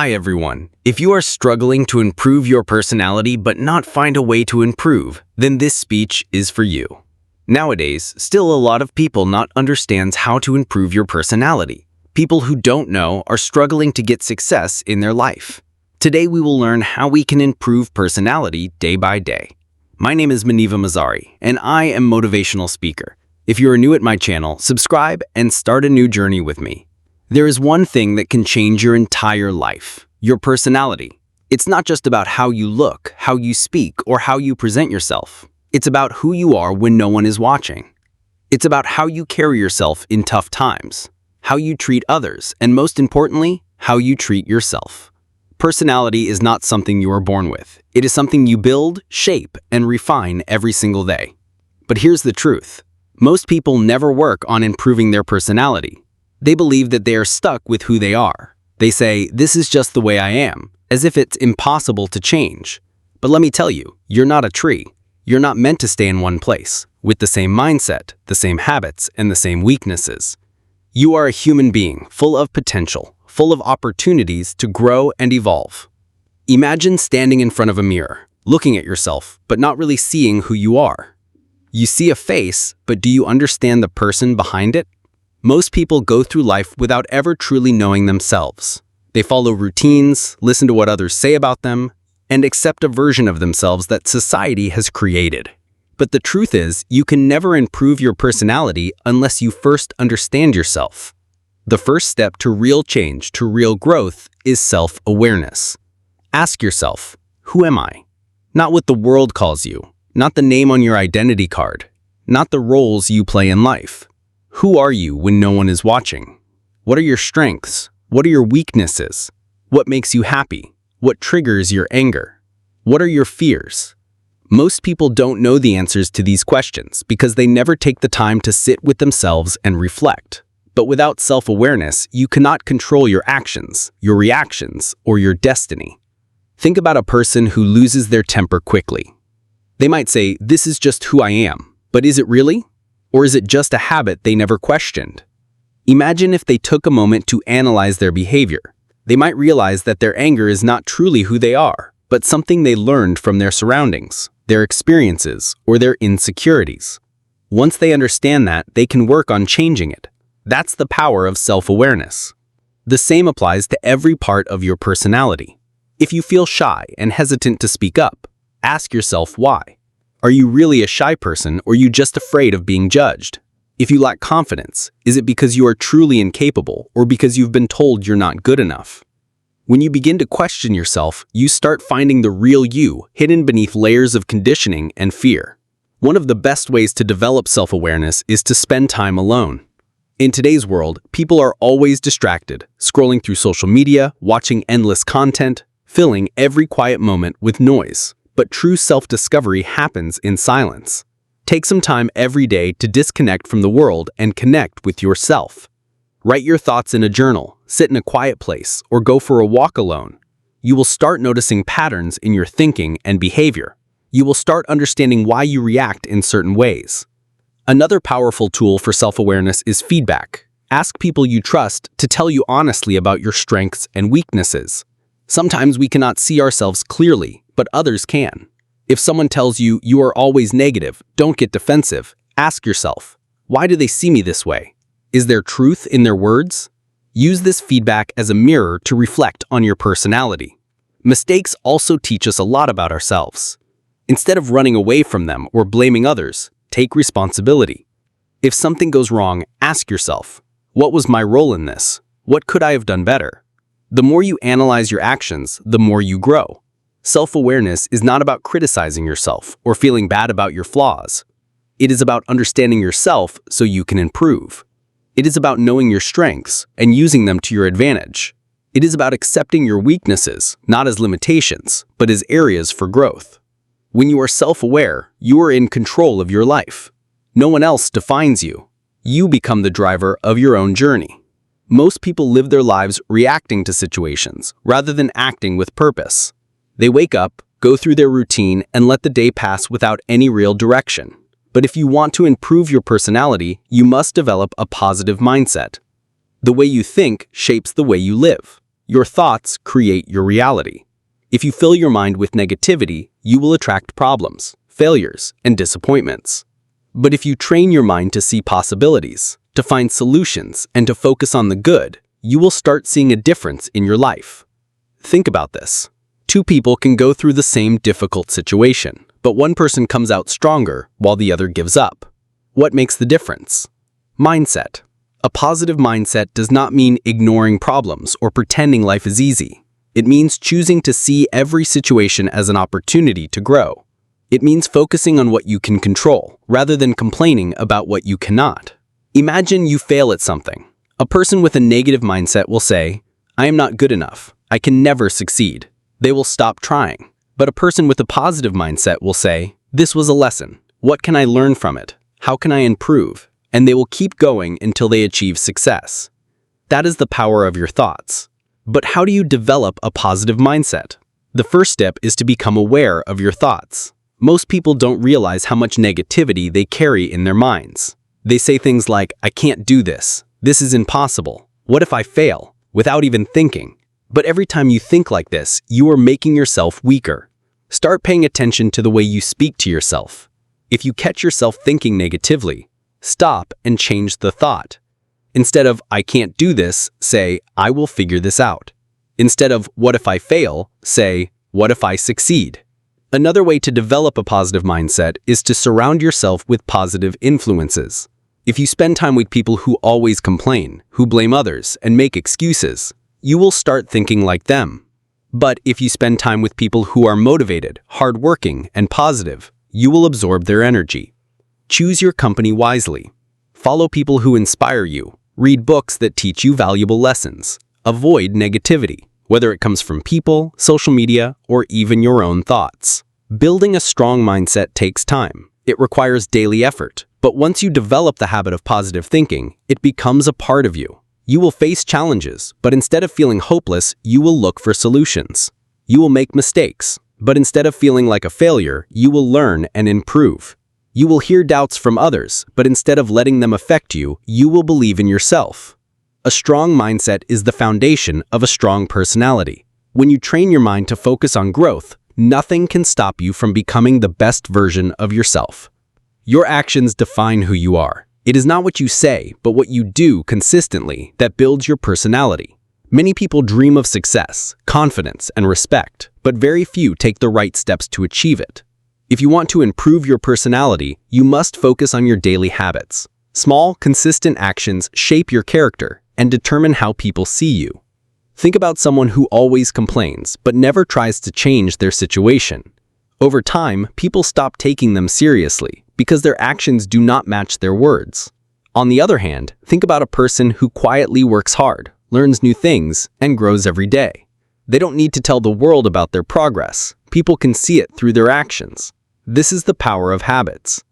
Hi everyone. If you are struggling to improve your personality but not find a way to improve, then this speech is for you. Nowadays, still a lot of people not understands how to improve your personality. People who don't know are struggling to get success in their life. Today we will learn how we can improve personality day by day. My name is Maniva Mazzari, and I am motivational speaker. If you are new at my channel, subscribe and start a new journey with me. There is one thing that can change your entire life: your personality. It's not just about how you look, how you speak, or how you present yourself. It's about who you are when no one is watching. It's about how you carry yourself in tough times, how you treat others, and most importantly, how you treat yourself. Personality is not something you are born with. It is something you build, shape, and refine every single day. But here's the truth. Most people never work on improving their personality. They believe that they are stuck with who they are. They say, "This is just the way I am," as if it's impossible to change. But let me tell you, you're not a tree. You're not meant to stay in one place, with the same mindset, the same habits, and the same weaknesses. You are a human being, full of potential, full of opportunities to grow and evolve. Imagine standing in front of a mirror, looking at yourself, but not really seeing who you are. You see a face, but do you understand the person behind it? Most people go through life without ever truly knowing themselves. They follow routines, listen to what others say about them, and accept a version of themselves that society has created. But the truth is, you can never improve your personality unless you first understand yourself. The first step to real change, to real growth, is self-awareness. Ask yourself, who am I? Not what the world calls you, not the name on your identity card, not the roles you play in life. Who are you when no one is watching? What are your strengths? What are your weaknesses? What makes you happy? What triggers your anger? What are your fears? Most people don't know the answers to these questions because they never take the time to sit with themselves and reflect. But without self-awareness, you cannot control your actions, your reactions, or your destiny. Think about a person who loses their temper quickly. They might say, "This is just who I am," but is it really? Or is it just a habit they never questioned? Imagine if they took a moment to analyze their behavior. They might realize that their anger is not truly who they are, but something they learned from their surroundings, their experiences, or their insecurities. Once they understand that, they can work on changing it. That's the power of self-awareness. The same applies to every part of your personality. If you feel shy and hesitant to speak up, ask yourself why. Are you really a shy person, or are you just afraid of being judged? If you lack confidence, is it because you are truly incapable, or because you've been told you're not good enough? When you begin to question yourself, you start finding the real you hidden beneath layers of conditioning and fear. One of the best ways to develop self-awareness is to spend time alone. In today's world, people are always distracted, scrolling through social media, watching endless content, filling every quiet moment with noise. But true self-discovery happens in silence. Take some time every day to disconnect from the world and connect with yourself. Write your thoughts in a journal, sit in a quiet place, or go for a walk alone. You will start noticing patterns in your thinking and behavior. You will start understanding why you react in certain ways. Another powerful tool for self-awareness is feedback. Ask people you trust to tell you honestly about your strengths and weaknesses. Sometimes we cannot see ourselves clearly, but others can. If someone tells you you are always negative, don't get defensive. Ask yourself, why do they see me this way? Is there truth in their words? Use this feedback as a mirror to reflect on your personality. Mistakes also teach us a lot about ourselves. Instead of running away from them or blaming others, take responsibility. If something goes wrong, ask yourself, what was my role in this? What could I have done better? The more you analyze your actions, the more you grow. Self-awareness is not about criticizing yourself or feeling bad about your flaws. It is about understanding yourself so you can improve. It is about knowing your strengths and using them to your advantage. It is about accepting your weaknesses, not as limitations, but as areas for growth. When you are self-aware, you are in control of your life. No one else defines you. You become the driver of your own journey. Most people live their lives reacting to situations rather than acting with purpose. They wake up, go through their routine, and let the day pass without any real direction. But if you want to improve your personality, you must develop a positive mindset. The way you think shapes the way you live. Your thoughts create your reality. If you fill your mind with negativity, you will attract problems, failures, and disappointments. But if you train your mind to see possibilities, to find solutions, and to focus on the good, you will start seeing a difference in your life. Think about this. Two people can go through the same difficult situation, but one person comes out stronger while the other gives up. What makes the difference? Mindset. A positive mindset does not mean ignoring problems or pretending life is easy. It means choosing to see every situation as an opportunity to grow. It means focusing on what you can control, rather than complaining about what you cannot. Imagine you fail at something. A person with a negative mindset will say, "I am not good enough. I can never succeed." They will stop trying. But a person with a positive mindset will say, "This was a lesson. What can I learn from it? How can I improve?" And they will keep going until they achieve success. That is the power of your thoughts. But how do you develop a positive mindset? The first step is to become aware of your thoughts. Most people don't realize how much negativity they carry in their minds. They say things like, "I can't do this. This is impossible. What if I fail?" without even thinking. But every time you think like this, you are making yourself weaker. Start paying attention to the way you speak to yourself. If you catch yourself thinking negatively, stop and change the thought. Instead of, "I can't do this," say, "I will figure this out." Instead of, "What if I fail?" say, "What if I succeed?" Another way to develop a positive mindset is to surround yourself with positive influences. If you spend time with people who always complain, who blame others, and make excuses, you will start thinking like them. But if you spend time with people who are motivated, hardworking, and positive, you will absorb their energy. Choose your company wisely. Follow people who inspire you. Read books that teach you valuable lessons. Avoid negativity, whether it comes from people, social media, or even your own thoughts. Building a strong mindset takes time. It requires daily effort. But once you develop the habit of positive thinking, it becomes a part of you. You will face challenges, but instead of feeling hopeless, you will look for solutions. You will make mistakes, but instead of feeling like a failure, you will learn and improve. You will hear doubts from others, but instead of letting them affect you, you will believe in yourself. A strong mindset is the foundation of a strong personality. When you train your mind to focus on growth, nothing can stop you from becoming the best version of yourself. Your actions define who you are. It is not what you say, but what you do consistently that builds your personality. Many people dream of success, confidence, and respect, but very few take the right steps to achieve it. If you want to improve your personality, you must focus on your daily habits. Small, consistent actions shape your character and determine how people see you. Think about someone who always complains but never tries to change their situation. Over time, people stop taking them seriously because their actions do not match their words. On the other hand, think about a person who quietly works hard, learns new things, and grows every day. They don't need to tell the world about their progress. People can see it through their actions. This is the power of habits.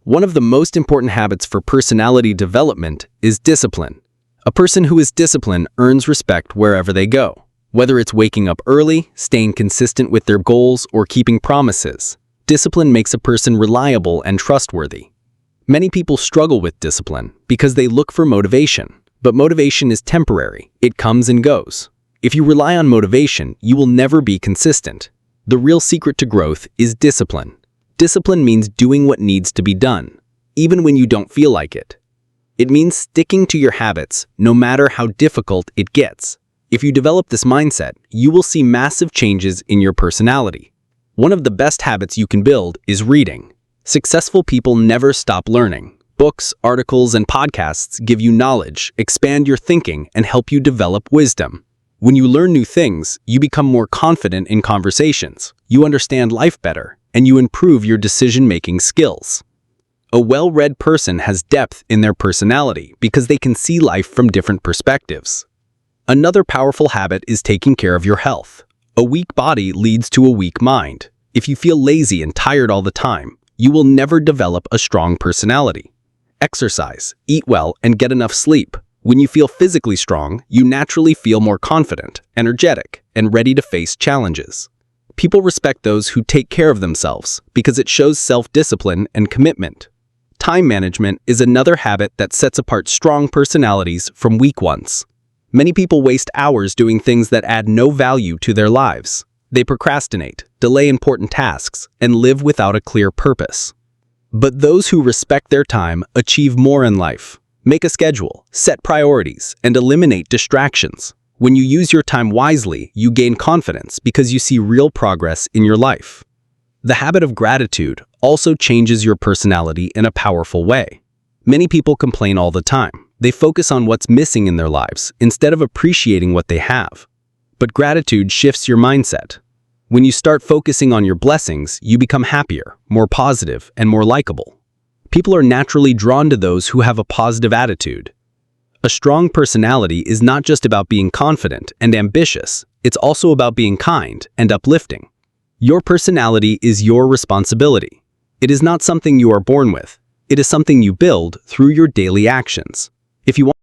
One of the most important habits for personality development is discipline. A person who is disciplined earns respect wherever they go. Whether it's waking up early, staying consistent with their goals, or keeping promises, discipline makes a person reliable and trustworthy. Many people struggle with discipline because they look for motivation, but motivation is temporary. It comes and goes. If you rely on motivation, you will never be consistent. The real secret to growth is discipline. Discipline means doing what needs to be done, even when you don't feel like it. It means sticking to your habits, no matter how difficult it gets. If you develop this mindset, you will see massive changes in your personality. One of the best habits you can build is reading. Successful people never stop learning. Books, articles, and podcasts give you knowledge, expand your thinking, and help you develop wisdom. When you learn new things, you become more confident in conversations, you understand life better, and you improve your decision-making skills. A well-read person has depth in their personality because they can see life from different perspectives. Another powerful habit is taking care of your health. A weak body leads to a weak mind. If you feel lazy and tired all the time, you will never develop a strong personality. Exercise, eat well, and get enough sleep. When you feel physically strong, you naturally feel more confident, energetic, and ready to face challenges. People respect those who take care of themselves because it shows self-discipline and commitment. Time management is another habit that sets apart strong personalities from weak ones. Many people waste hours doing things that add no value to their lives. They procrastinate, delay important tasks, and live without a clear purpose. But those who respect their time achieve more in life. Make a schedule, set priorities, and eliminate distractions. When you use your time wisely, you gain confidence because you see real progress in your life. The habit of gratitude also changes your personality in a powerful way. Many people complain all the time. They focus on what's missing in their lives instead of appreciating what they have. But gratitude shifts your mindset. When you start focusing on your blessings, you become happier, more positive, and more likable. People are naturally drawn to those who have a positive attitude. A strong personality is not just about being confident and ambitious, it's also about being kind and uplifting. Your personality is your responsibility. It is not something you are born with. It is something you build through your daily actions. If you want